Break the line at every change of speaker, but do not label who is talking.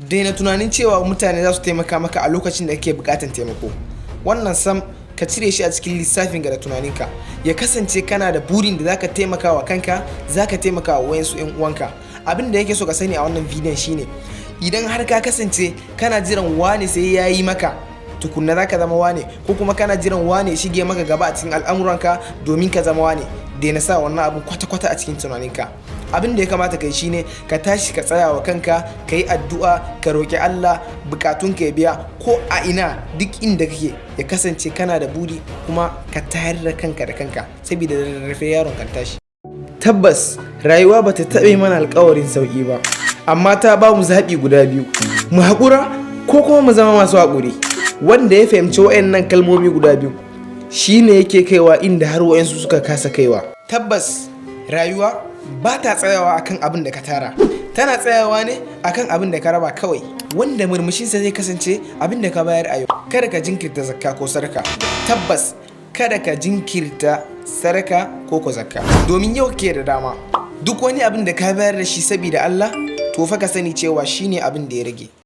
daina tunanin cewa mutane za su taimaka maka a lokacin da kake bukatan taimako. Wannan sam ka cire shi a cikin lissafin da tunaninka. Ya kasance kana da burin da zaka taimaka wa kanka, zaka taimaka wa wayansu ƴan uwanka. Abin da yake so ka sani a wannan bidiyon shine idan har ka kasance kana jiran wane sai yayi maka tukunna zaka zama wane, ko kuma kana jiran wane shige maka gaba a cikin al'amuranka domin ka zama wane, daina sa wannan abun kwata-kwata a cikin tunaninka. Abin da ya kamata kai shine ka tashi ka tsaya wa kanka, ka yi addu'a, ka roki Allah bukatunka ya biya ko a ina duk inda kake, ya kasance kana da buri kuma ka tayar da kanka da kanka saboda da rarrafe yaron kan tashi. Tabbas rayuwa bata taɓa mana alƙawarin sauƙi ba, amma ta ba mu zaɓi guda biyu, mu haƙura ko kuma mu zama masu haƙuri. Wanda ya fahimci wayannan kalmomi guda biyu shine yake kaiwa inda har wayansu suka kasa kaiwa. Tabbas rayuwa ba ta tsayawa akan abin da ka tara, tana tsayawa ne akan abin da ka raba kawai, wanda murmushinsa zai kasance abin da ka bayar a yau. Kada ka jinkirta zakka ko sadaka. Tabbas kada ka jinkirta sadaka ko zakka, domin yau ke da dama. Duk wani abin da ka bayar da shi saboda Allah, to fa ka sani cewa shine abin da ya rage.